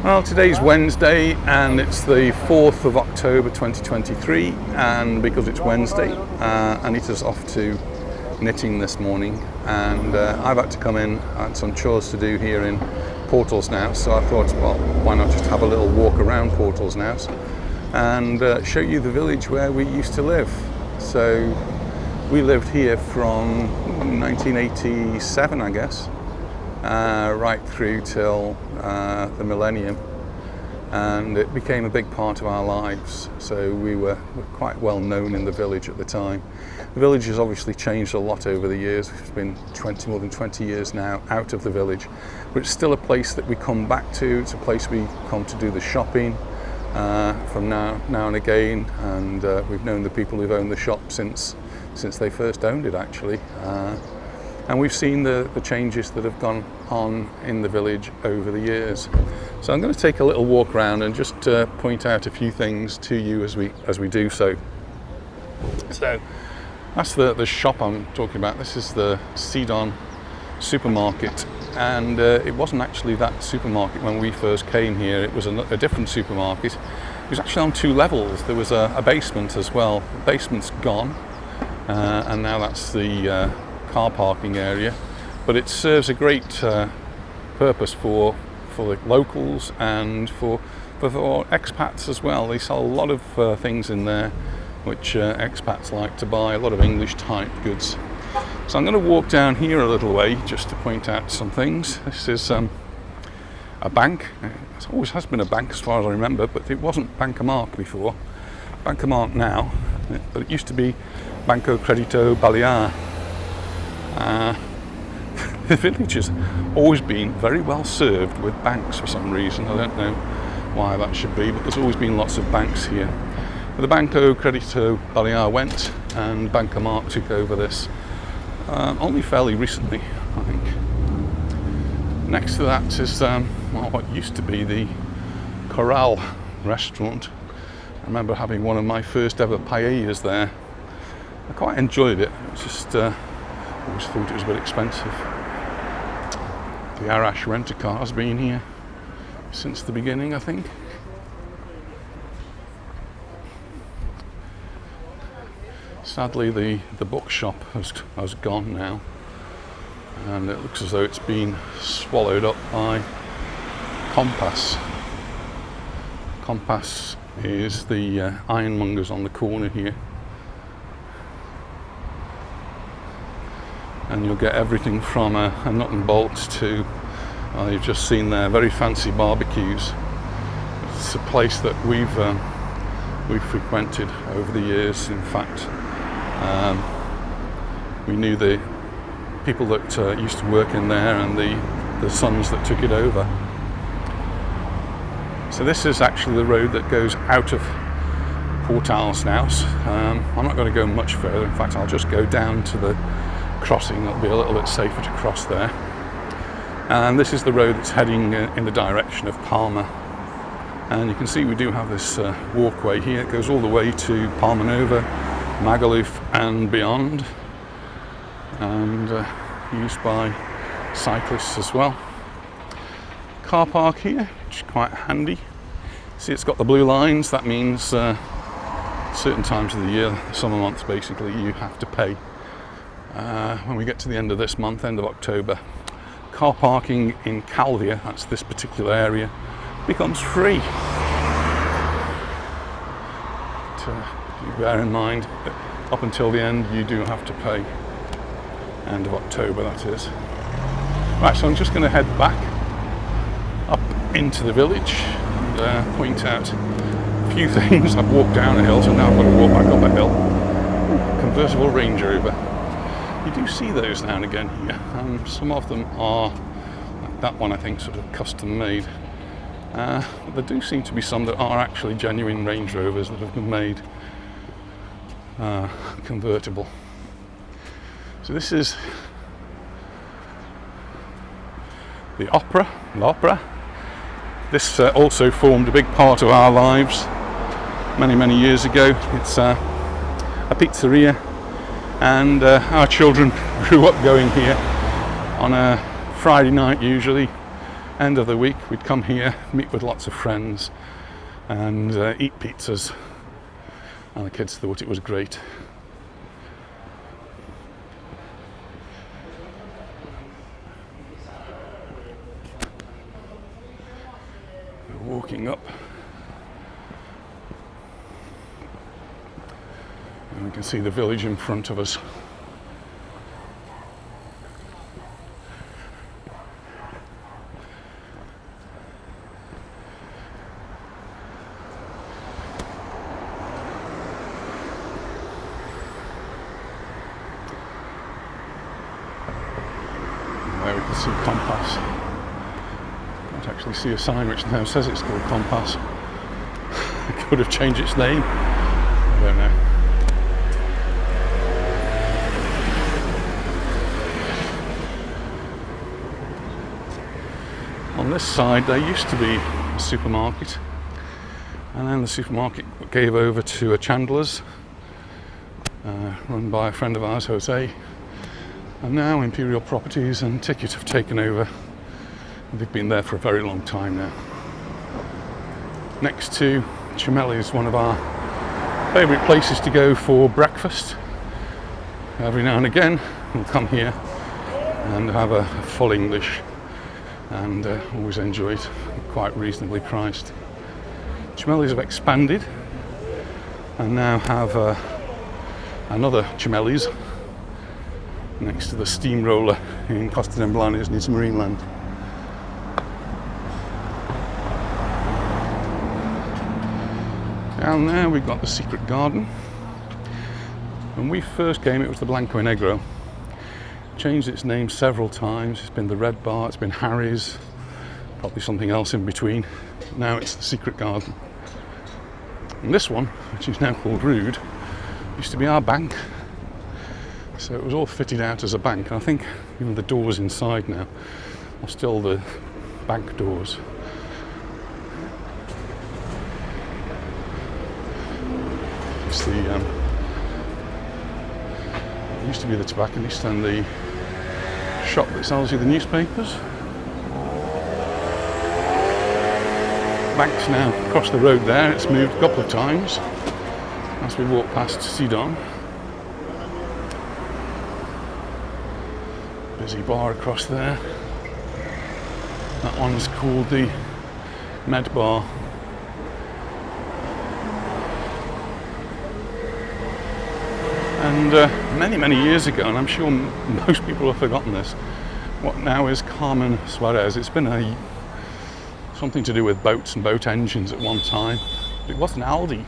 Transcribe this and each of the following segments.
Well, today's Wednesday and it's the 4th of October 2023, and because it's Wednesday, Anita's off to knitting this morning, and I've had to come in. I had some chores to do here in Portals Nous, so I thought, well, why not just have a little walk around Portals Nous and show you the village where we used to live. So we lived here from 1987, I guess, right through till the millennium, and it became a big part of our lives. So we were quite well known in the village at the time. The village has obviously changed a lot over the years. It's been more than 20 years now out of the village, but it's still a place that we come back to. It's a place we come to do the shopping from now and again, and we've known the people who've owned the shop since they first owned it, actually. And we've seen the changes that have gone on in the village over the years. So I'm going to take a little walk around and just point out a few things to you as we do so. So that's the shop I'm talking about. This is the Sidon supermarket, and it wasn't actually that supermarket when we first came here. It was a different supermarket. It was actually on two levels. There was a basement as well. The basement's gone, and now that's the car parking area, but it serves a great purpose for the locals and for expats as well. They sell a lot of things in there which expats like to buy, a lot of English type goods. So I'm going to walk down here a little way just to point out some things. This is a bank. It always has been a bank as far as I remember, but it wasn't Bancomark before. Bancomark now, but it used to be Banco Credito Baleares. The village has always been very well served with banks for some reason. I don't know why that should be, but there's always been lots of banks here. But the Banco Credito Baleares went, and Bancomark took over this only fairly recently, I think. Next to that is what used to be the Corral restaurant. I remember having one of my first ever paellas there. I quite enjoyed it. It was just always thought it was a bit expensive. The Arash rent-a-car has been here since the beginning, I think. Sadly, the bookshop has gone now, and it looks as though it's been swallowed up by Compass. Compass is the ironmongers on the corner here. And you'll get everything from a nut and bolt to, you've just seen there, very fancy barbecues. It's a place that we've frequented over the years. In fact, we knew the people that used to work in there and the sons that took it over. So this is actually the road that goes out of Portals Nous. I'm not going to go much further. In fact, I'll just go down to the crossing. It'll be a little bit safer to cross there, and this is the road that's heading in the direction of Palma, and you can see we do have this walkway here. It goes all the way to Palma Nova, Magaluf and beyond, and used by cyclists as well. Car park here, which is quite handy. See, it's got the blue lines. That means certain times of the year, summer months basically, you have to pay. When we get to the end of this month, end of October, car parking in Calvia, that's this particular area, becomes free. But, bear in mind that up until the end you do have to pay. End of October, that is. Right, so I'm just going to head back up into the village and point out a few things. I've walked down a hill, so now I've got to walk back up a hill. Convertible Range Rover. You do see those now and again here. Some of them are, like that one I think, sort of custom made. But there do seem to be some that are actually genuine Range Rovers that have been made convertible. So this is the Opera. This also formed a big part of our lives many years ago. It's a pizzeria, and our children grew up going here on a Friday night usually end of the week we'd come here, meet with lots of friends and eat pizzas, and the kids thought it was great. We're walking up and we can see the village in front of us. There we can see Compass. Can't actually see a sign which now says it's called Compass. It could have changed its name. I don't know. On this side there used to be a supermarket, and then the supermarket gave over to a chandler's run by a friend of ours, Jose, and now Imperial Properties and Ticket have taken over. They've been there for a very long time now. Next to Gemelli is one of our favourite places to go for breakfast. Every now and again we'll come here and have a full English, and always enjoy it, quite reasonably priced. Gemelli's have expanded and now have another Gemelli's next to the steamroller in Costa de Baleares near Marineland. Down there we've got the secret garden. When we first came it was the Blanco y Negro. Changed its name several times. It's been the Red Bar, it's been Harry's, probably something else in between. Now it's the secret garden. And this one, which is now called Rude, used to be our bank. So it was all fitted out as a bank, and I think even the doors inside now are still the bank doors. It's the it used to be the tobacconist and the shop that sells you the newspapers. Bank's now across the road there. It's moved a couple of times as we walk past Sidon. Busy bar across there. That one's called the Med Bar. And many years ago, and I'm sure most people have forgotten this, what now is Carmen Suarez, it's been something to do with boats and boat engines at one time. It was an Aldi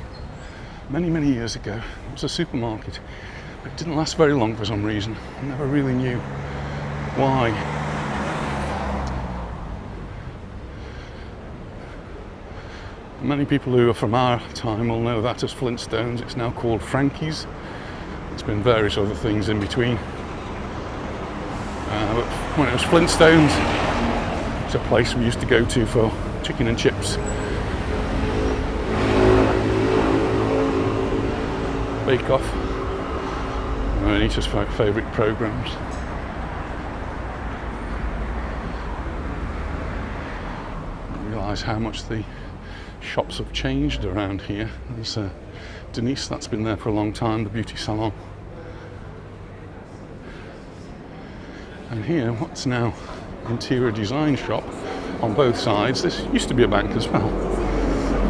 many years ago. It was a supermarket, but it didn't last very long for some reason. I never really knew why. Many people who are from our time will know that as Flintstones. It's now called Frankie's. It's been various other things in between. But when it was Flintstones, it's a place we used to go to for chicken and chips. Bake Off. One of Anita's favourite programmes. I realise how much the shops have changed around here. There's Denise, that's been there for a long time, the beauty salon. And here, what's now interior design shop on both sides. This used to be a bank as well.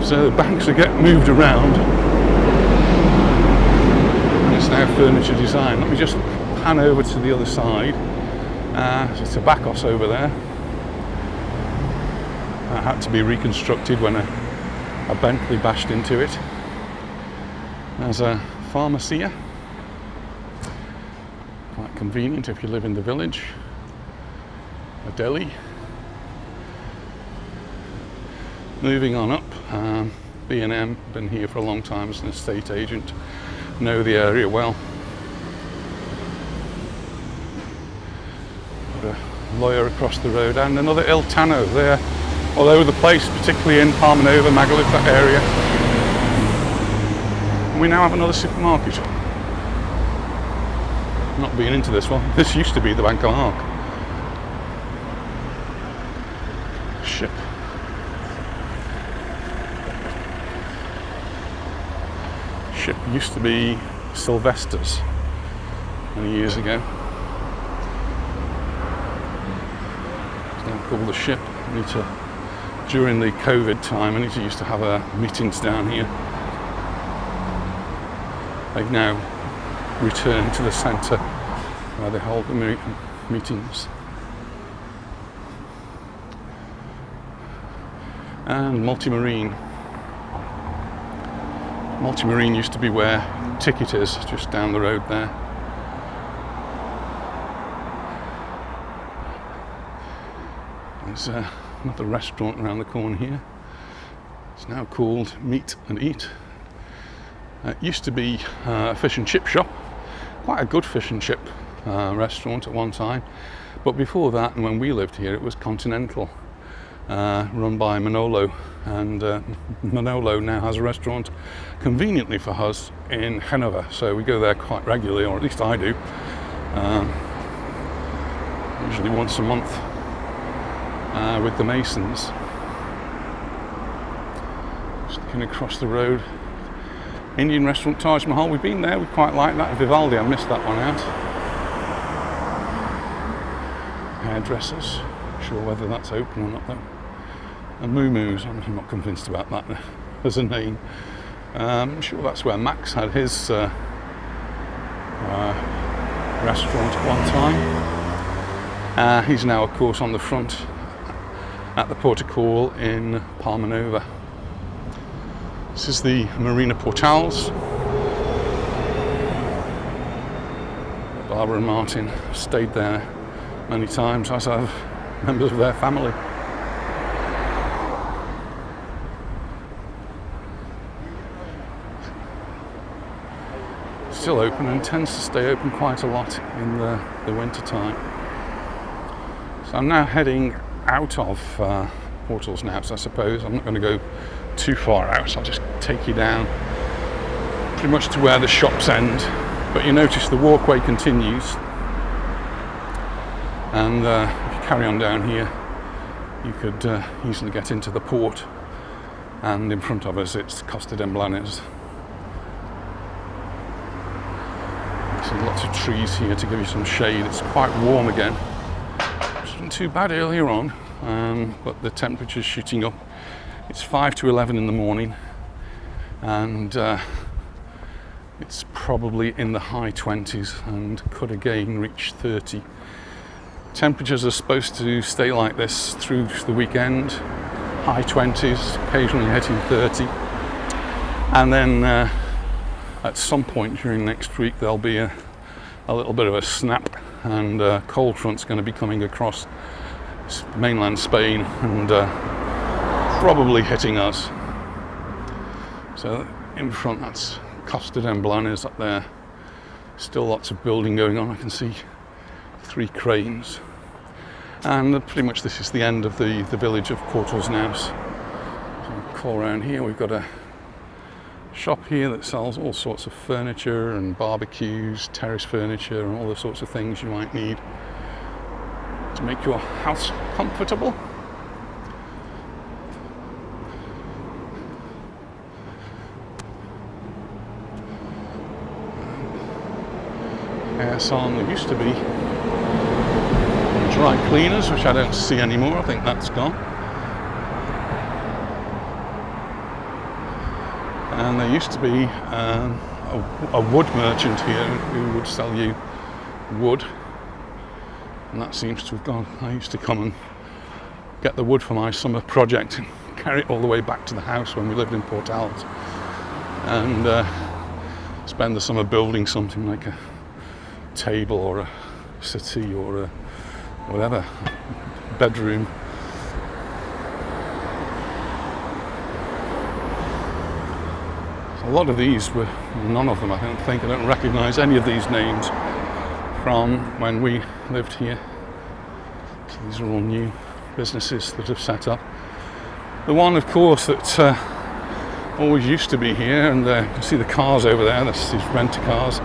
So banks are getting moved around. And it's now furniture design. Let me just pan over to the other side. It's a Bacchus over there. That had to be reconstructed when a Bentley bashed into it. There's a pharmacia, quite convenient if you live in the village. A deli. Moving on up, B&M, been here for a long time as an estate agent, know the area well. Got a lawyer across the road and another Il Tano there, all over the place, particularly in Palmanova, Magaluf, that area. We now have another supermarket. Not being into this one. This used to be the Bank of Arc. ship. Ship used to be Sylvester's many years ago. It's now called the Ship. During the COVID time, Anita used to have meetings down here. They've now returned to the centre where they hold the meetings. And Multimarine. Multimarine used to be where Ticket is, just down the road there. There's another restaurant around the corner here. It's now called Meet and Eat. It used to be a fish and chip shop, quite a good fish and chip restaurant at one time. But before that, and when we lived here, it was Continental, run by Manolo. And Manolo now has a restaurant conveniently for us in Genova, so we go there quite regularly, or at least I do, usually once a month with the Masons. Just looking across the road, Indian restaurant Taj Mahal. We've been there, we quite like that. Vivaldi, I missed that one out. Hairdressers, not sure whether that's open or not though. And Moo Moo's, I'm not convinced about that as a name. I'm sure that's where Max had his restaurant at one time. He's now, of course, on the front at the Portical in Palmanova. This is the Marina Portals. Barbara and Martin have stayed there many times, as have members of their family. Still open and tends to stay open quite a lot in the winter time. So I'm now heading out of Portals Nous, I suppose. I'm not going to go too far out, so I'll just take you down pretty much to where the shops end. But you notice the walkway continues, and if you carry on down here, you could easily get into the port, and in front of us it's Costa de Baleares. Lots of trees here to give you some shade. It's quite warm again. It wasn't too bad earlier on, but the temperature's shooting up. It's 5 to 11 in the morning, and it's probably in the high 20s and could again reach 30. Temperatures are supposed to stay like this through the weekend. High 20s, occasionally hitting 30, and then at some point during next week there'll be a little bit of a snap, and cold front's going to be coming across mainland Spain and probably hitting us. So in front, that's Costa de Baleares up there. Still lots of building going on. I can see 3 cranes, and pretty much this is the end of the village of Portals Nous. So call around here, we've got a shop here that sells all sorts of furniture and barbecues, terrace furniture, and all the sorts of things you might need to make your house comfortable. Hair salon, there used to be dry cleaners, which I don't see anymore. I think that's gone. And there used to be a wood merchant here who would sell you wood, and that seems to have gone. I used to come and get the wood for my summer project and carry it all the way back to the house when we lived in Portals, and spend the summer building something like a table or a settee or a whatever, bedroom. A lot of these were, none of them I don't recognise any of these names from when we lived here. So these are all new businesses that have set up. The one, of course, that always used to be here, and you can see the cars over there, that's these rent-a-cars.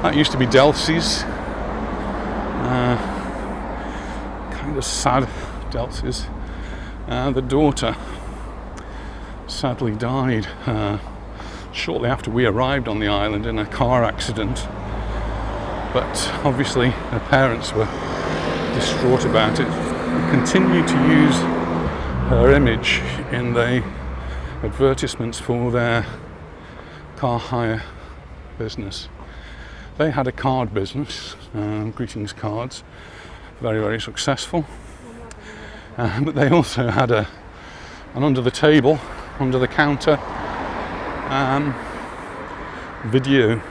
That used to be Delcy's. Kind of sad Delcy's. The daughter sadly died shortly after we arrived on the island in a car accident, but obviously her parents were distraught about it. We continued to use her image in the advertisements for their car hire business. They had a card business, greetings cards, very, very successful. But they also had an under the table, under the counter video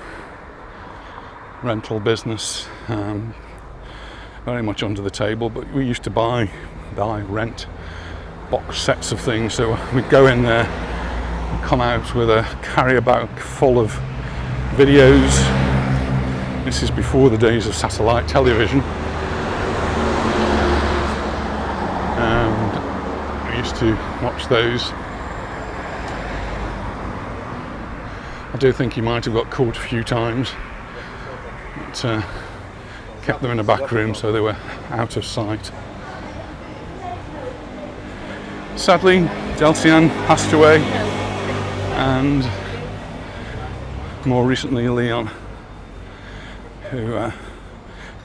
rental business, very much under the table. But we used to rent box sets of things, so we'd go in there and come out with a carrier bag full of videos. This is before the days of satellite television. And I used to watch those. I do think he might have got caught a few times, but kept them in a back room so they were out of sight. Sadly, Delcian passed away, and more recently Leon, who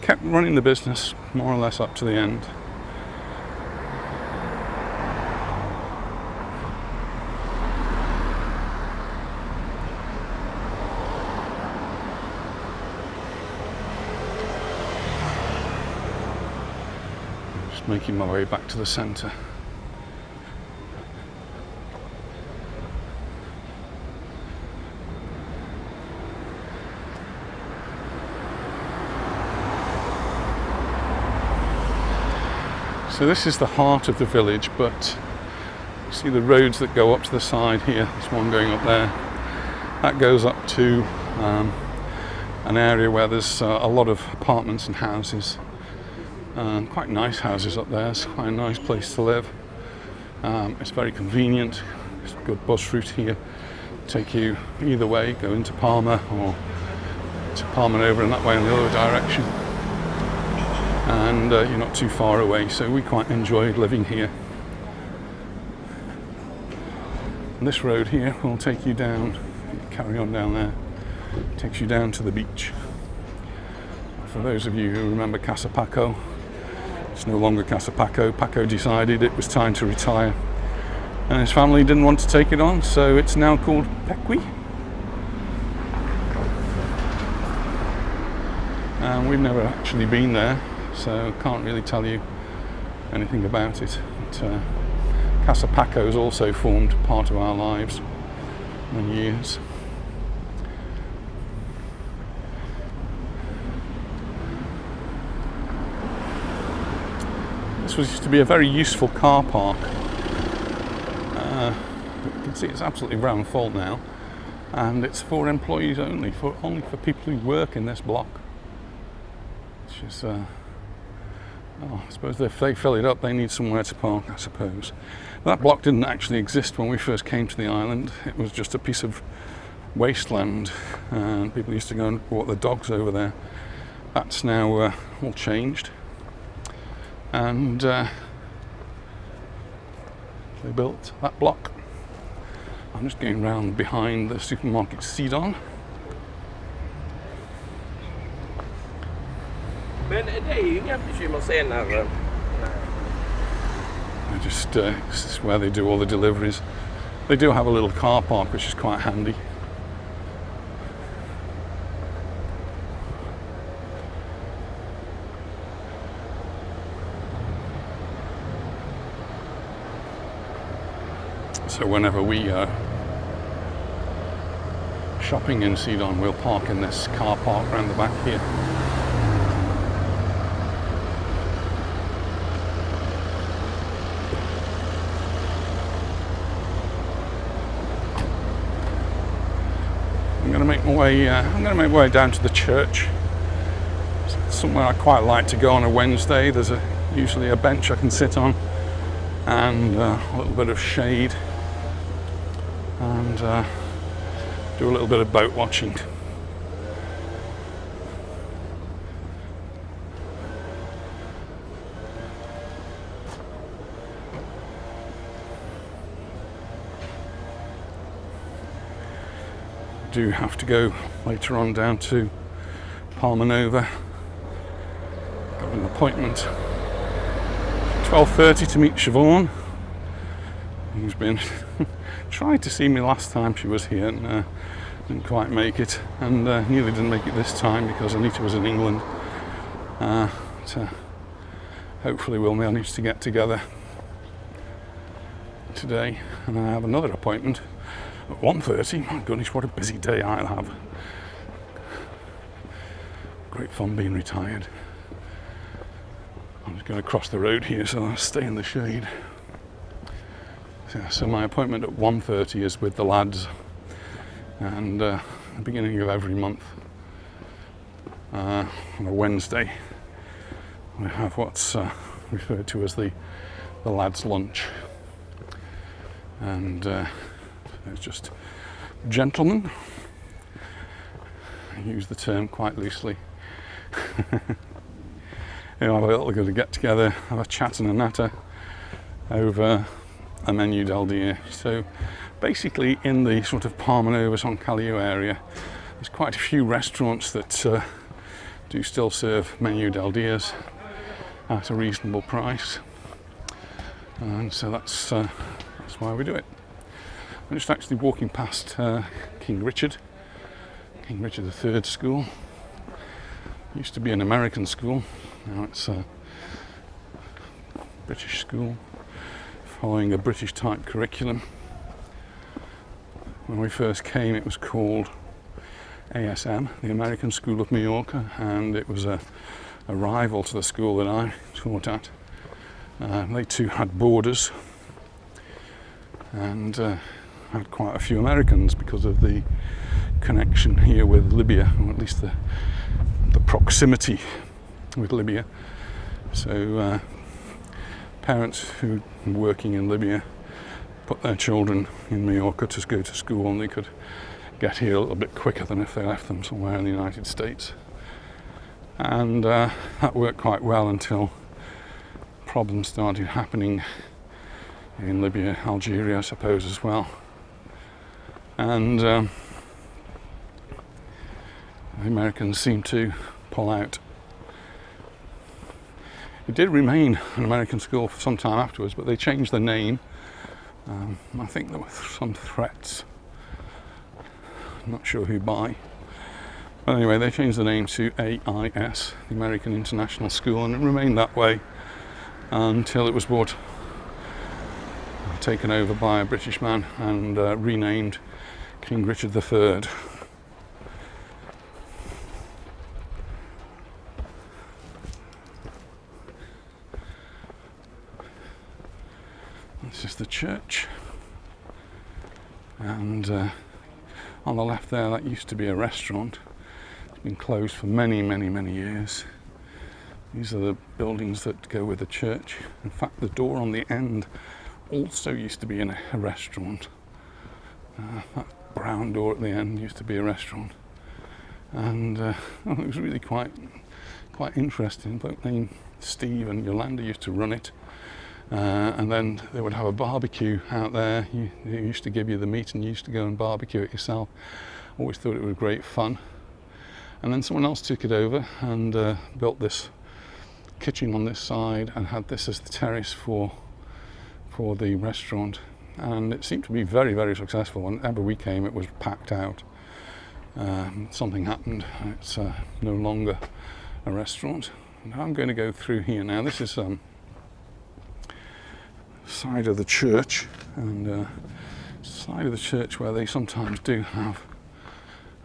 kept running the business more or less up to the end. Just making my way back to the centre. So this is the heart of the village, but you see the roads that go up to the side here, there's one going up there, that goes up to an area where there's a lot of apartments and houses, quite nice houses up there. It's quite a nice place to live. It's very convenient, there's a good bus route here, take you either way, go into Palma or to Palma and over in that way in the other direction. And you're not too far away, so we quite enjoyed living here. And this road here will take you down, carry on down there, takes you down to the beach. For those of you who remember Casa Paco, it's no longer Casa Paco. Paco decided it was time to retire, and his family didn't want to take it on, so it's now called Pequi. And we've never actually been there, so can't really tell you anything about it. But, Casa Paco has also formed part of our lives many years. This was used to be a very useful car park. You can see it's absolutely brown full now, and it's for employees only, only for people who work in this block. Which is I suppose if they fill it up, they need somewhere to park, I suppose. That block didn't actually exist when we first came to the island. It was just a piece of wasteland, and people used to go and walk their dogs over there. That's now all changed, and they built that block. I'm just going round behind the supermarket Sidon. Men det är ju inga bekymmer senare. This is where they do all the deliveries. They do have a little car park, which is quite handy. So whenever we shopping in Sidon, we'll park in this car park around the back here. I'm going to make my way down to the church. It's somewhere I quite like to go on a Wednesday. There's usually a bench I can sit on, and a little bit of shade, and do a little bit of boat watching. do have to go later on down to Palma Nova. Got an appointment 12:30 to meet Siobhan, who's been tried to see me last time she was here and didn't quite make it, and nearly didn't make it this time because Anita was in England. So hopefully we'll manage to get together today, and I have another appointment at 1:30. My goodness, what a busy day I'll have. Great fun being retired. I'm just going to cross the road here, so I'll stay in the shade. So my appointment at 1:30 is with the lads, and the beginning of every month on a Wednesday we have what's referred to as the lads' lunch, and it's just gentlemen. I use the term quite loosely. You know, have a little bit of get together, have a chat and a natter over a menu del dia. So basically in the sort of Palma Nova San Callio area, there's quite a few restaurants that do still serve menu del dias at a reasonable price, and so that's why we do it. I'm just actually walking past King Richard III School. Used to be an American school, now it's a British school following a British type curriculum. When we first came it was called ASM, the American School of Mallorca, and it was a rival to the school that I taught at. They too had borders and had quite a few Americans because of the connection here with Libya, or at least the proximity with Libya. So parents who were working in Libya put their children in Majorca to go to school, and they could get here a little bit quicker than if they left them somewhere in the United States. And that worked quite well until problems started happening in Libya, Algeria I suppose as well. And the Americans seemed to pull out. It did remain an American school for some time afterwards, but they changed the name. I think there were some threats. I'm not sure who by. But anyway, they changed the name to AIS, the American International School, and it remained that way until it was taken over by a British man and renamed King Richard III. This is the church, and on the left there, that used to be a restaurant. It's been closed for many years. These are the buildings that go with the church. In fact, the door on the end also used to be in a restaurant. That brown door at the end used to be a restaurant, and it was really quite interesting. A bloke named Steve and Yolanda used to run it. And then they would have a barbecue out there. They used to give you the meat and you used to go and barbecue it yourself. Always thought it was great fun. And then someone else took it over and built this kitchen on this side and had this as the terrace for the restaurant. And it seemed to be very successful. Whenever we came it was packed out. Something happened. It's no longer a restaurant. Now I'm going to go through here now. This is side of the church, and side of the church where they sometimes do have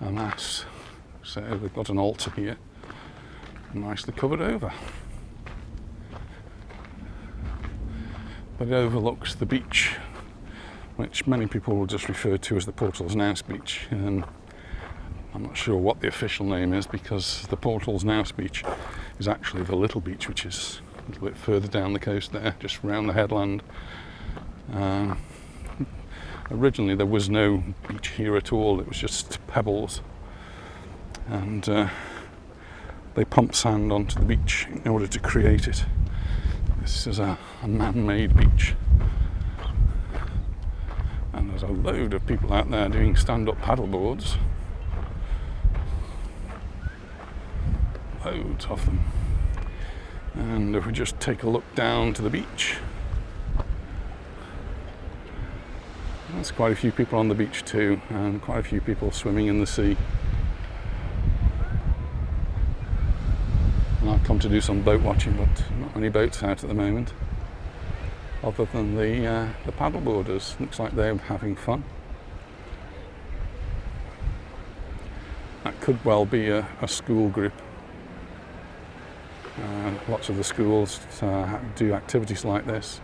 a mass. So they've got an altar here, nicely covered over. But it overlooks the beach, which many people will just refer to as the Portals Nous beach. And I'm not sure what the official name is, because the Portals Nous beach is actually the little beach, which is a little bit further down the coast there, just round the headland. Originally there was no beach here at all, it was just pebbles, and they pumped sand onto the beach in order to create it. This is a man-made beach, and there's a load of people out there doing stand-up paddle boards. loads of them. And if we just take a look down to the beach, there's quite a few people on the beach too, and quite a few people swimming in the sea. And I've come to do some boat watching, but not many boats out at the moment, other than the paddle boarders. Looks like they're having fun. That could well be a school group. Lots of the schools do activities like this.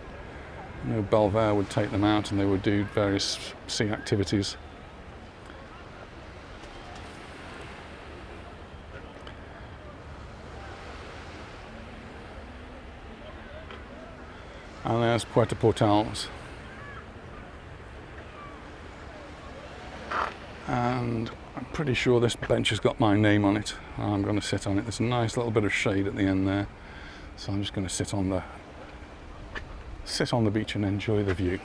You know, Baleares would take them out and they would do various sea activities. And there's Portals. And I'm pretty sure this bench has got my name on it. I'm going to sit on it. There's a nice little bit of shade at the end there, so I'm just going to sit on the beach and enjoy the view.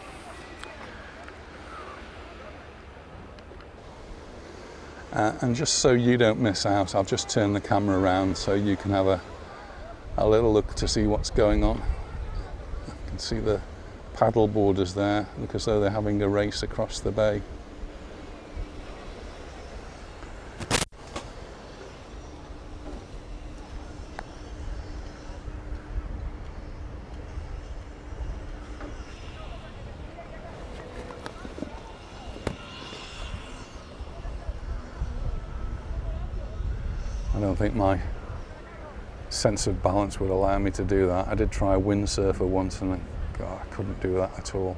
And just so you don't miss out, I've just turned the camera around so you can have a little look to see what's going on. You can see the paddle boarders there, look as though they're having a race across the bay. I don't think my sense of balance would allow me to do that. I did try a windsurfer once and I couldn't do that at all.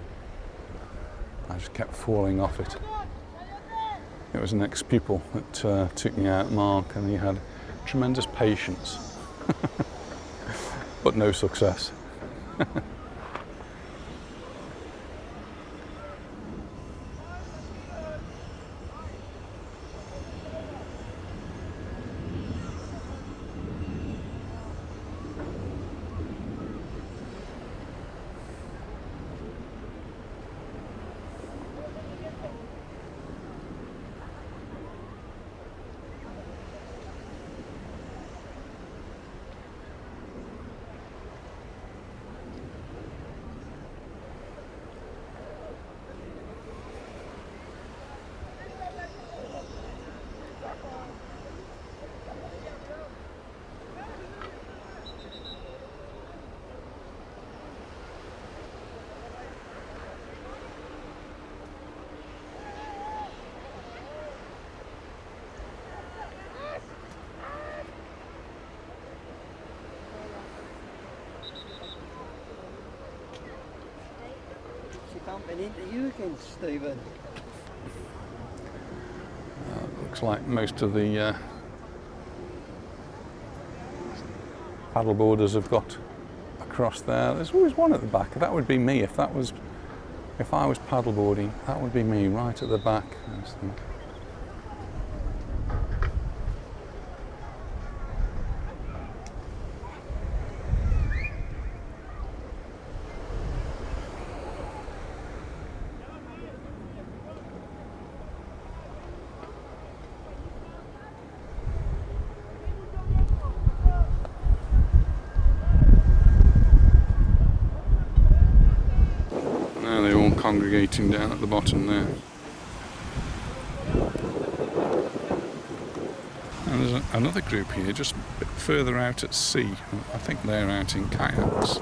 I just kept falling off it. It was an ex-pupil that took me out, Mark, and he had tremendous patience, but no success. Bumping into you again, Stephen. Looks like most of the paddle boarders have got across there. There's always one at the back. That would be me if I was paddle boarding. That would be me right at the back. They're all congregating down at the bottom there. And there's another group here just a bit further out at sea. I think they're out in kayaks.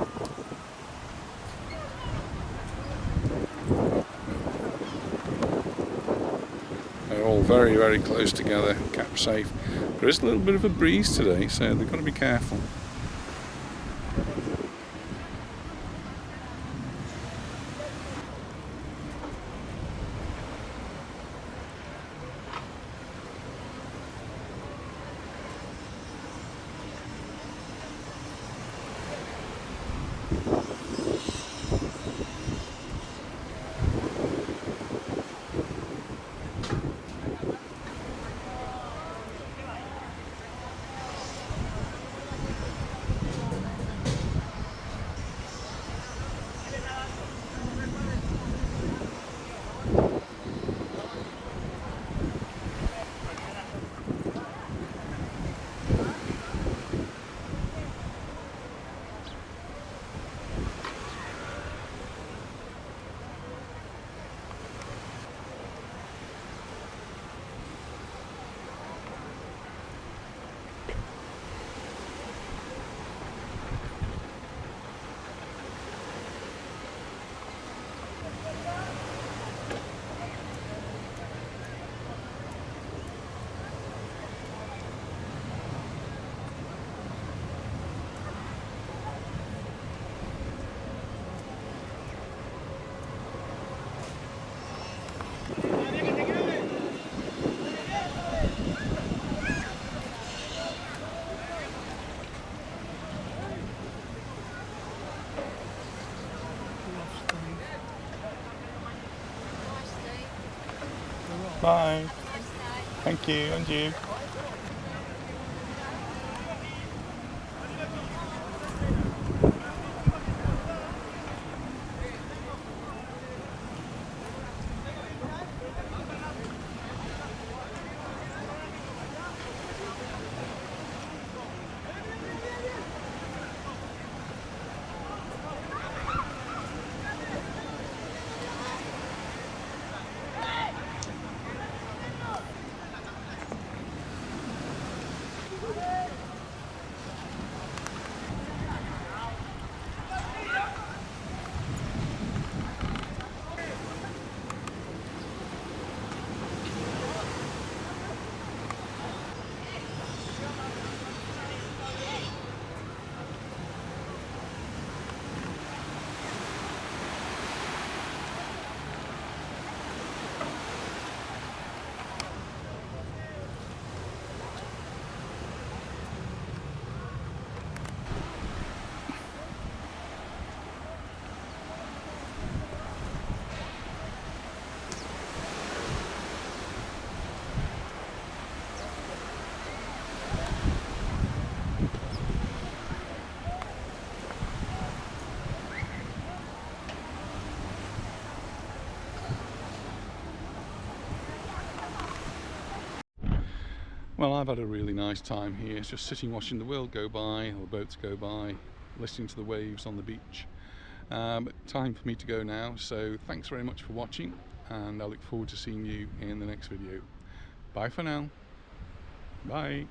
They're all very, very close together, kept safe. There is a little bit of a breeze today, so they've got to be careful. Bye. Thank you, and you. Well, I've had a really nice time here, just sitting watching the world go by, or boats go by, listening to the waves on the beach. But time for me to go now, so thanks very much for watching, and I look forward to seeing you in the next video. Bye for now. Bye.